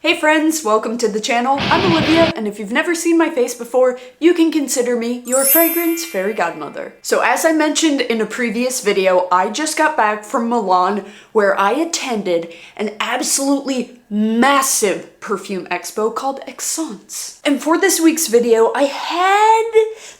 Hey friends, welcome to the channel. I'm Olivia, and if you've never seen my face before, you can consider me your fragrance fairy godmother. So as I mentioned in a previous video, I just got back from Milan where I attended an absolutely massive perfume expo called Essence. And for this week's video, I had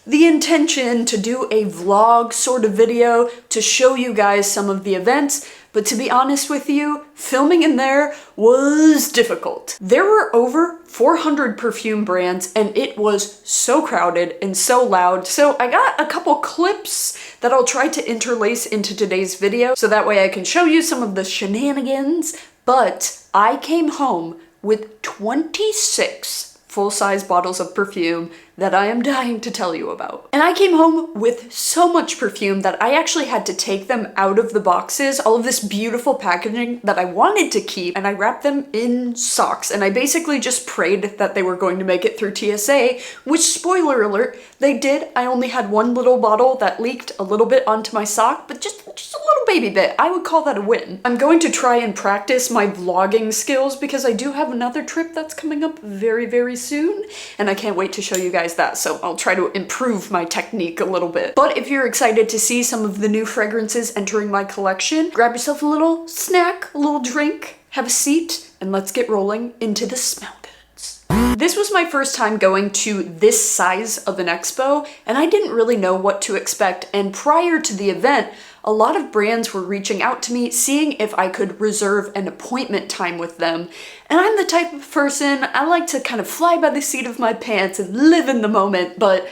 the intention to do a vlog sort of video to show you guys some of the events, but to be honest with you, filming in there was difficult. There were over 400 perfume brands and it was so crowded and so loud, so I got a couple clips that I'll try to interlace into today's video so that way I can show you some of the shenanigans, but I came home with 26 full-size bottles of perfume that I am dying to tell you about. And I came home with so much perfume that I actually had to take them out of the boxes, all of this beautiful packaging that I wanted to keep, and I wrapped them in socks. And I basically just prayed that they were going to make it through TSA, which, spoiler alert, they did. I only had one little bottle that leaked a little bit onto my sock, but just a little baby bit. I would call that a win. I'm going to try and practice my vlogging skills because I do have another trip that's coming up very, very soon, and I can't wait to show you guys that, so I'll try to improve my technique a little bit. But if you're excited to see some of the new fragrances entering my collection, grab yourself a little snack, a little drink, have a seat, and let's get rolling into the smell goods. This was my first time going to this size of an expo, and I didn't really know what to expect, and prior to the event, a lot of brands were reaching out to me, seeing if I could reserve an appointment time with them. And I'm the type of person, I like to kind of fly by the seat of my pants and live in the moment, but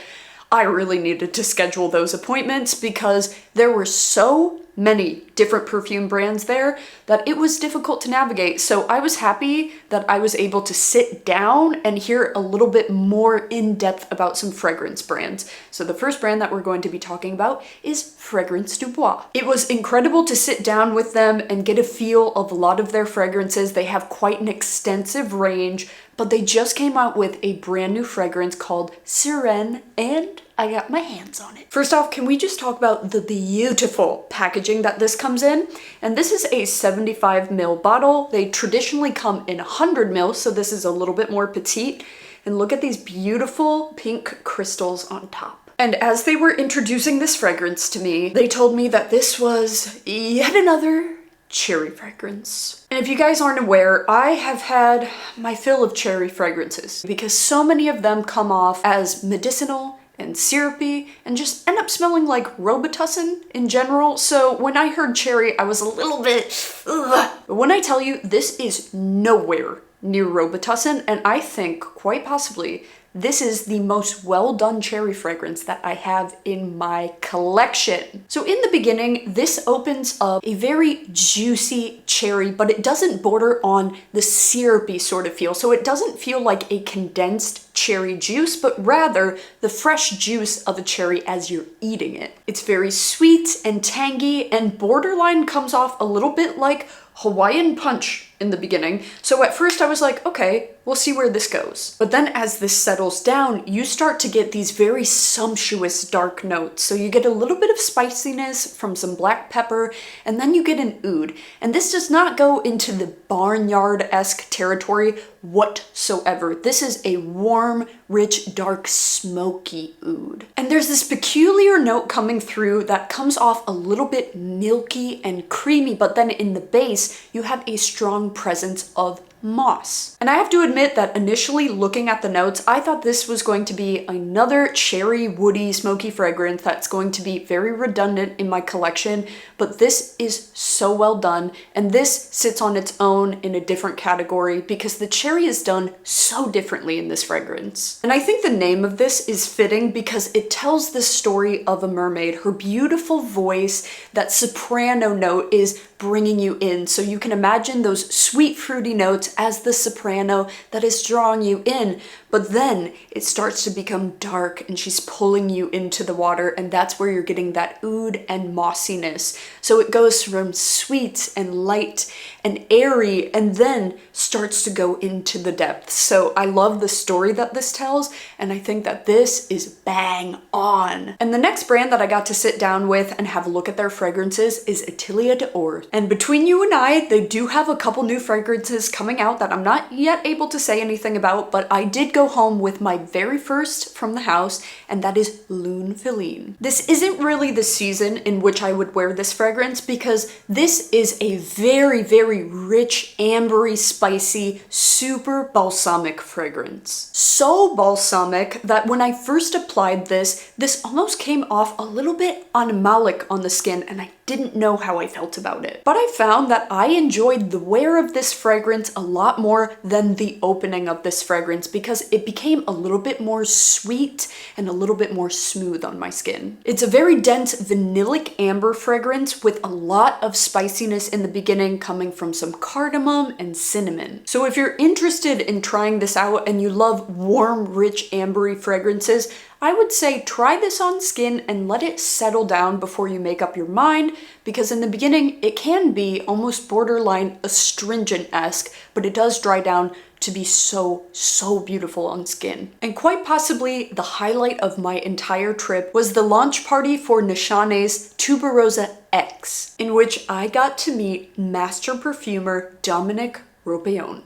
I really needed to schedule those appointments because there were so many different perfume brands there that it was difficult to navigate. So I was happy that I was able to sit down and hear a little bit more in depth about some fragrance brands. So the first brand that we're going to be talking about is Fragrance du Bois. It was incredible to sit down with them and get a feel of a lot of their fragrances. They have quite an extensive range, but they just came out with a brand new fragrance called Sirene, and I got my hands on it. First off, can we just talk about the beautiful packaging that this comes in? And this is a 75 ml bottle. They traditionally come in 100 ml, so this is a little bit more petite. And look at these beautiful pink crystals on top. And as they were introducing this fragrance to me, they told me that this was yet another cherry fragrance. And if you guys aren't aware, I have had my fill of cherry fragrances because so many of them come off as medicinal and syrupy and just end up smelling like Robitussin in general. So when I heard cherry, I was a little bit ugh. But when I tell you, this is nowhere near Robitussin, and I think quite possibly this is the most well done cherry fragrance that I have in my collection. So in the beginning, this opens up a very juicy cherry, but it doesn't border on the syrupy sort of feel. So it doesn't feel like a condensed cherry juice, but rather the fresh juice of a cherry as you're eating it. It's very sweet and tangy, and borderline comes off a little bit like Hawaiian Punch in the beginning. So at first I was like, okay, we'll see where this goes. But then as this settles down, you start to get these very sumptuous dark notes. So you get a little bit of spiciness from some black pepper, and then you get an oud. And this does not go into the barnyard-esque territory whatsoever. This is a warm, rich, dark, smoky oud. And there's this peculiar note coming through that comes off a little bit milky and creamy, but then in the base, you have a strong presence of moss. And I have to admit that initially looking at the notes, I thought this was going to be another cherry, woody, smoky fragrance that's going to be very redundant in my collection, but this is so well done, and this sits on its own in a different category because the cherry is done so differently in this fragrance. And I think the name of this is fitting because it tells the story of a mermaid. Her beautiful voice, that soprano note, is bringing you in, so you can imagine those sweet fruity notes as the soprano that is drawing you in, but then it starts to become dark and she's pulling you into the water, and that's where you're getting that oud and mossiness. So it goes from sweet and light and airy and then starts to go into the depths. So I love the story that this tells, and I think that this is bang on. And the next brand that I got to sit down with and have a look at their fragrances is Atelier Dior. And between you and I, they do have a couple new fragrances coming out that I'm not yet able to say anything about, but I did go home with my very first from the house, and that is Lune Feline. This isn't really the season in which I would wear this fragrance because this is a very, very rich, ambery, spicy, super balsamic fragrance. So balsamic that when I first applied this almost came off a little bit animalic on the skin, and I didn't know how I felt about it. But I found that I enjoyed the wear of this fragrance a lot more than the opening of this fragrance because it became a little bit more sweet and a little bit more smooth on my skin. It's a very dense vanillic amber fragrance with a lot of spiciness in the beginning coming from some cardamom and cinnamon. So if you're interested in trying this out and you love warm, rich, ambery fragrances, I would say try this on skin and let it settle down before you make up your mind, because in the beginning it can be almost borderline astringent-esque, but it does dry down to be so beautiful on skin. And quite possibly the highlight of my entire trip was the launch party for Nishane's Tuberoza X, in which I got to meet master perfumer Dominic.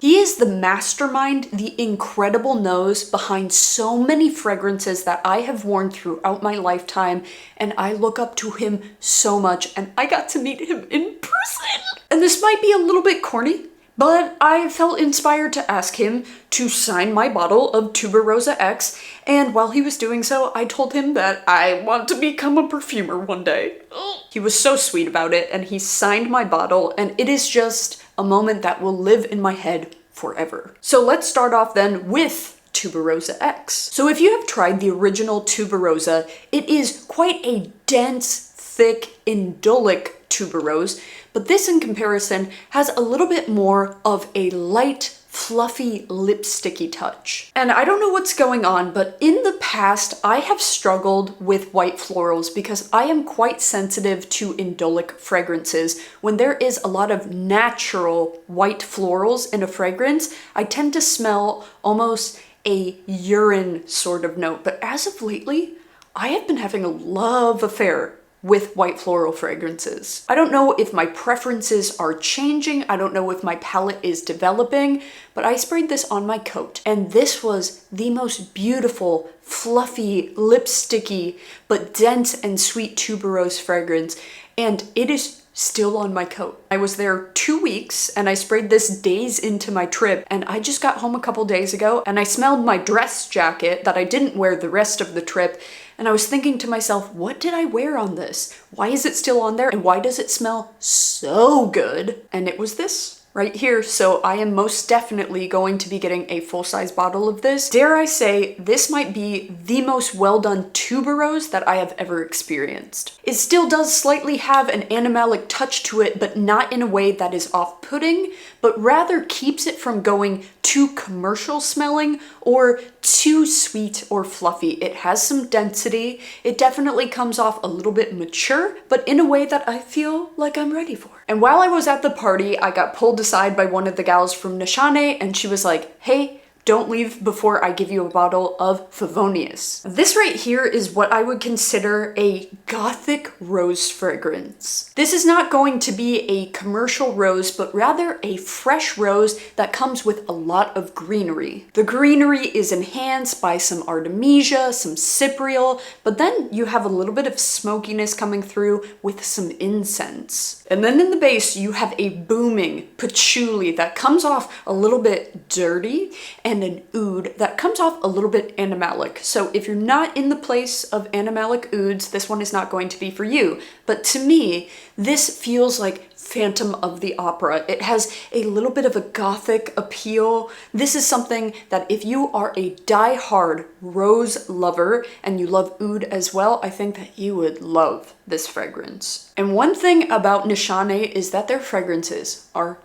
He is the mastermind, the incredible nose behind so many fragrances that I have worn throughout my lifetime, and I look up to him so much, and I got to meet him in person. And this might be a little bit corny, but I felt inspired to ask him to sign my bottle of Tuberoza X, and while he was doing so, I told him that I want to become a perfumer one day. He was so sweet about it, and he signed my bottle, and it is just a moment that will live in my head forever. So let's start off then with Tuberoza X. So if you have tried the original Tuberosa, it is quite a dense, thick, indolic tuberose, but this in comparison has a little bit more of a light, fluffy, lipsticky touch. And I don't know what's going on, but in the past, I have struggled with white florals because I am quite sensitive to indolic fragrances. When there is a lot of natural white florals in a fragrance, I tend to smell almost a urine sort of note. But as of lately, I have been having a love affair with white floral fragrances. I don't know if my preferences are changing, I don't know if my palette is developing, but I sprayed this on my coat, and this was the most beautiful, fluffy, lipsticky, but dense and sweet tuberose fragrance, and it is still on my coat. I was there 2 weeks and I sprayed this days into my trip, and I just got home a couple days ago and I smelled my dress jacket that I didn't wear the rest of the trip, and I was thinking to myself, what did I wear on this? Why is it still on there? And why does it smell so good? And it was this right here. So I am most definitely going to be getting a full-size bottle of this. Dare I say, this might be the most well-done tuberose that I have ever experienced. It still does slightly have an animalic touch to it, but not in a way that is off-putting, but rather keeps it from going too commercial smelling or too sweet or fluffy. It has some density. It definitely comes off a little bit mature, but in a way that I feel like I'm ready for. And while I was at the party, I got pulled aside by one of the gals from Nishane, and she was like, hey, don't leave before I give you a bottle of Favonius. This right here is what I would consider a gothic rose fragrance. This is not going to be a commercial rose, but rather a fresh rose that comes with a lot of greenery. The greenery is enhanced by some artemisia, some cypriol, but then you have a little bit of smokiness coming through with some incense. And then in the base, you have a booming patchouli that comes off a little bit dirty, and an oud that comes off a little bit animalic. So if you're not in the place of animalic ouds, this one is not going to be for you. But to me, this feels like Phantom of the Opera. It has a little bit of a gothic appeal. This is something that if you are a die-hard rose lover and you love oud as well, I think that you would love this fragrance. And one thing about Nishane is that their fragrances are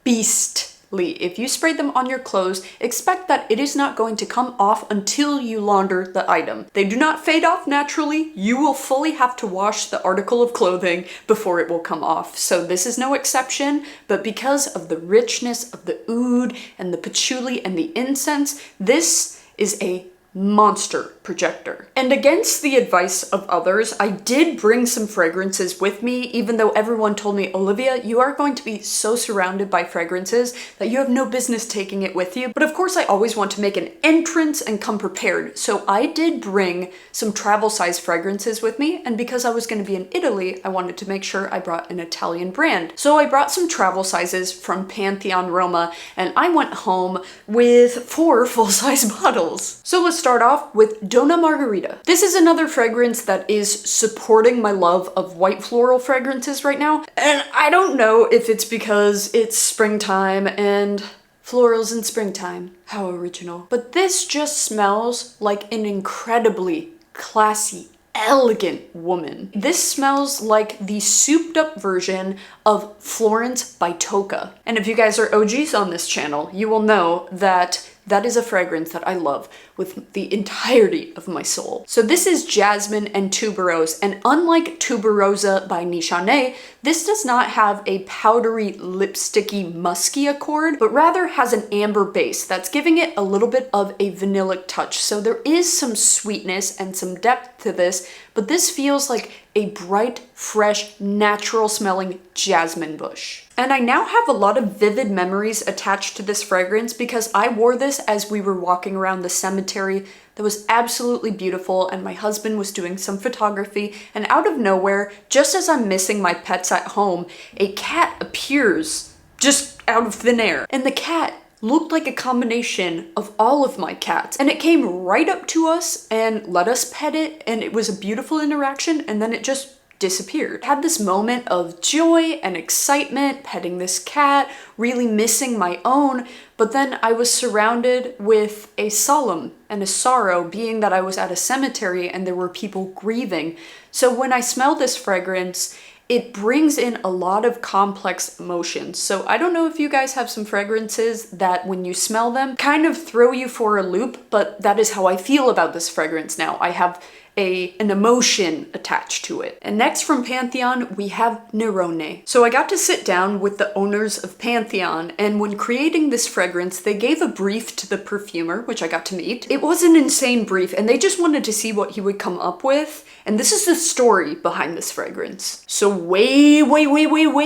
beast If you spray them on your clothes, expect that it is not going to come off until you launder the item. They do not fade off naturally. You will fully have to wash the article of clothing before it will come off. So this is no exception, but because of the richness of the oud and the patchouli and the incense, this is a monster projector. And against the advice of others, I did bring some fragrances with me, even though everyone told me, Olivia, you are going to be so surrounded by fragrances that you have no business taking it with you. But of course, I always want to make an entrance and come prepared. So I did bring some travel size fragrances with me. And because I was going to be in Italy, I wanted to make sure I brought an Italian brand. So I brought some travel sizes from Pantheon Roma, and I went home with 4 full-size bottles. So let's start off with Donna Margherita. This is another fragrance that is supporting my love of white floral fragrances right now. And I don't know if it's because it's springtime and florals in springtime. How original. But this just smells like an incredibly classy, elegant woman. This smells like the souped up version of Florence by Tocca. And if you guys are OGs on this channel, you will know that that is a fragrance that I love with the entirety of my soul. So this is jasmine and tuberose, and unlike Tuberosa by Nishane, this does not have a powdery, lipsticky, musky accord, but rather has an amber base that's giving it a little bit of a vanillic touch. So there is some sweetness and some depth to this, but this feels like a bright, fresh, natural smelling jasmine bush. And I now have a lot of vivid memories attached to this fragrance because I wore this as we were walking around the cemetery that was absolutely beautiful, and my husband was doing some photography, and out of nowhere, just as I'm missing my pets at home, a cat appears just out of thin air. And the cat looked like a combination of all of my cats, and it came right up to us and let us pet it, and it was a beautiful interaction, and then it just disappeared. I had this moment of joy and excitement petting this cat, really missing my own, but then I was surrounded with a solemn and a sorrow, being that I was at a cemetery and there were people grieving. So when I smell this fragrance, it brings in a lot of complex emotions. So I don't know if you guys have some fragrances that when you smell them kind of throw you for a loop, but that is how I feel about this fragrance now. I have an emotion attached to it. And next from Pantheon, we have Nerone. So I got to sit down with the owners of Pantheon, and when creating this fragrance, they gave a brief to the perfumer, which I got to meet. It was an insane brief, and they just wanted to see what he would come up with. And this is the story behind this fragrance. So way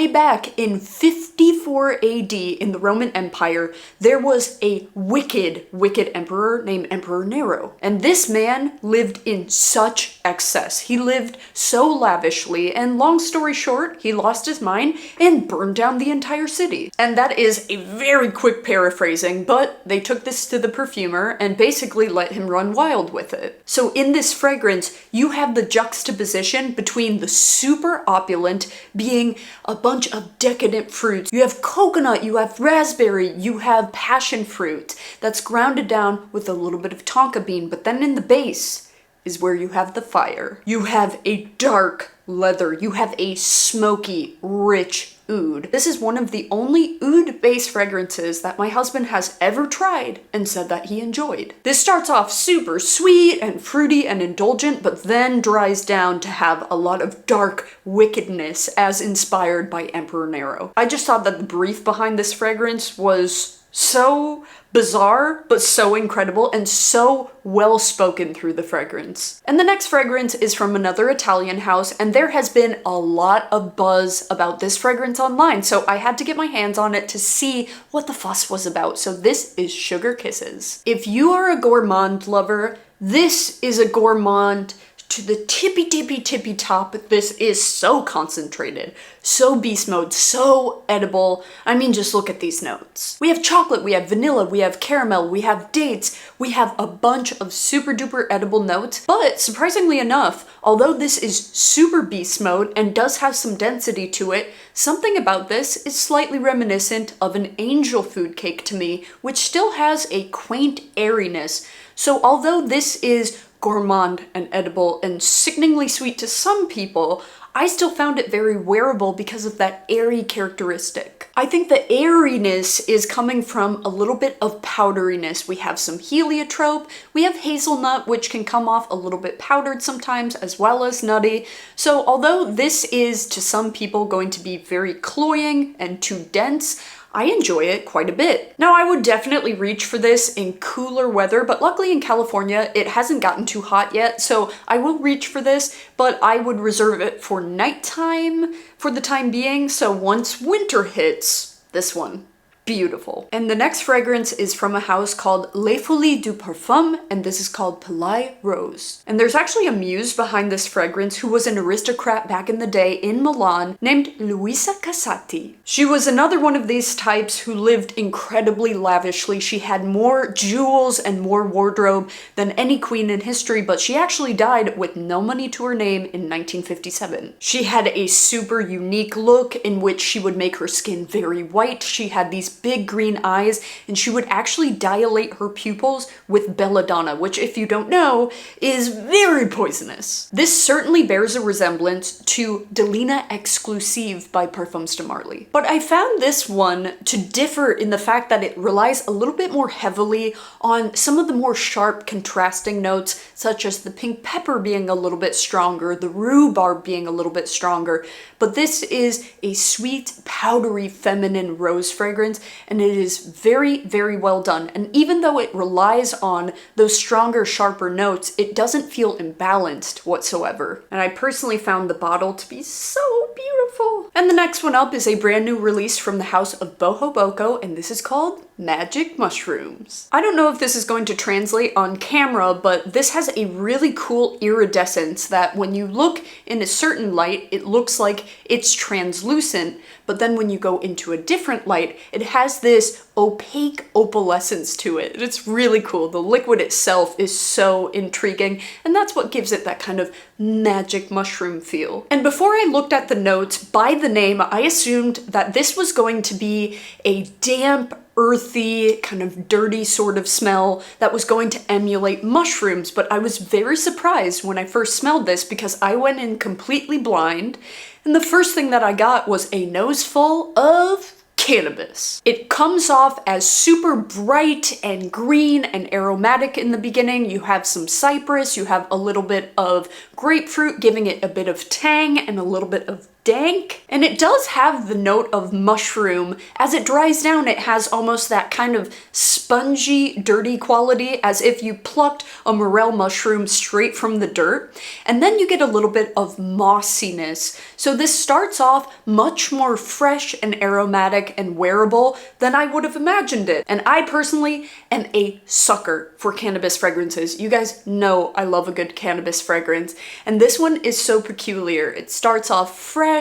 back in 54 AD in the Roman Empire, there was a wicked emperor named Emperor Nero. And this man lived in such excess. He lived so lavishly, and long story short, he lost his mind and burned down the entire city. And that is a very quick paraphrasing, but they took this to the perfumer and basically let him run wild with it. So in this fragrance, you have the juxtaposition between the super opulent being a bunch of decadent fruits. You have coconut, you have raspberry, you have passion fruit that's grounded down with a little bit of tonka bean, but then in the base is where you have the fire. You have a dark leather, you have a smoky, rich oud. This is one of the only oud-based fragrances that my husband has ever tried and said that he enjoyed. This starts off super sweet and fruity and indulgent, but then dries down to have a lot of dark wickedness as inspired by Emperor Nero. I just thought that the brief behind this fragrance was so bizarre, but so incredible and so well spoken through the fragrance. And the next fragrance is from another Italian house, and there has been a lot of buzz about this fragrance online, so I had to get my hands on it to see what the fuss was about. So this is Sugar Kisses. If you are a gourmand lover, this is a gourmand to the tippy top. This is so concentrated, so beast mode, so edible. I mean, just look at these notes. We have chocolate, we have vanilla, we have caramel, we have dates, we have a bunch of super duper edible notes. But surprisingly enough, although this is super beast mode and does have some density to it, something about this is slightly reminiscent of an angel food cake to me, which still has a quaint airiness. So although this is gourmand and edible and sickeningly sweet to some people, I still found it very wearable because of that airy characteristic. I think the airiness is coming from a little bit of powderiness. We have some heliotrope, we have hazelnut, which can come off a little bit powdered sometimes, as well as nutty. So although this is to some people going to be very cloying and too dense, I enjoy it quite a bit. Now, I would definitely reach for this in cooler weather, but luckily in California, it hasn't gotten too hot yet, so I will reach for this, but I would reserve it for nighttime for the time being, so once winter hits, this one. Beautiful. And the next fragrance is from a house called Les Folies du Parfum, and this is called Palais Rose. And there's actually a muse behind this fragrance who was an aristocrat back in the day in Milan named Luisa Casati. She was another one of these types who lived incredibly lavishly. She had more jewels and more wardrobe than any queen in history, but she actually died with no money to her name in 1957. She had a super unique look in which she would make her skin very white. She had these big green eyes, and she would actually dilate her pupils with belladonna, which, if you don't know, is very poisonous. This certainly bears a resemblance to Delina Exclusive by Parfums de Marly. But I found this one to differ in the fact that it relies a little bit more heavily on some of the more sharp contrasting notes, such as the pink pepper being a little bit stronger, the rhubarb being a little bit stronger. But this is a sweet, powdery, feminine rose fragrance, and it is very, very well done. And even though it relies on those stronger, sharper notes, it doesn't feel imbalanced whatsoever. And I personally found the bottle to be so beautiful. And the next one up is a brand new release from the house of Bohoboco, and this is called Magic Mushrooms. I don't know if this is going to translate on camera, but this has a really cool iridescence that when you look in a certain light, it looks like it's translucent, but then when you go into a different light, it has this opaque opalescence to it. It's really cool. The liquid itself is so intriguing, and that's what gives it that kind of magic mushroom feel. And before I looked at the notes, by the name, I assumed that this was going to be a damp, earthy, kind of dirty sort of smell that was going to emulate mushrooms, but I was very surprised when I first smelled this because I went in completely blind, and the first thing that I got was a nose full of cannabis. It comes off as super bright and green and aromatic in the beginning. You have some cypress, you have a little bit of grapefruit, giving it a bit of tang and a little bit of dank. And it does have the note of mushroom. As it dries down, it has almost that kind of spongy, dirty quality, as if you plucked a morel mushroom straight from the dirt. And then you get a little bit of mossiness. So this starts off much more fresh and aromatic and wearable than I would have imagined it. And I personally am a sucker for cannabis fragrances. You guys know I love a good cannabis fragrance. And this one is so peculiar. It starts off fresh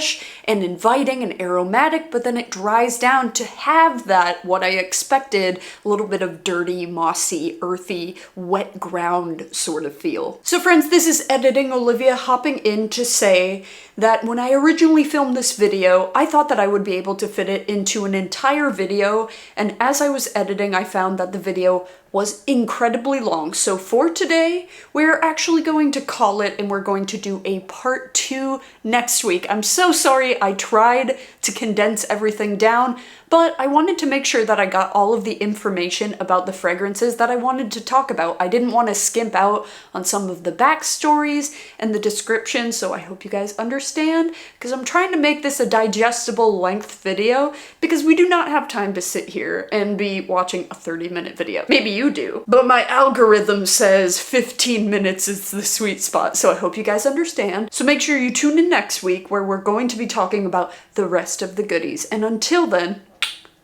and inviting and aromatic, but then it dries down to have that, what I expected, a little bit of dirty, mossy, earthy, wet ground sort of feel. So friends, this is Editing Olivia hopping in to say that when I originally filmed this video, I thought that I would be able to fit it into an entire video, and as I was editing, I found that the video was incredibly long. So for today, we're actually going to call it, and we're going to do a part 2 next week. I'm so sorry I tried to condense everything down, but I wanted to make sure that I got all of the information about the fragrances that I wanted to talk about. I didn't want to skimp out on some of the backstories and the description, so I hope you guys understand, because I'm trying to make this a digestible length video, because we do not have time to sit here and be watching a 30-minute video. Maybe you do, but my algorithm says 15 minutes is the sweet spot, so I hope you guys understand. So make sure you tune in next week, where we're going to be talking about the rest of the goodies. And until then,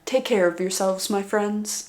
take care of yourselves, my friends.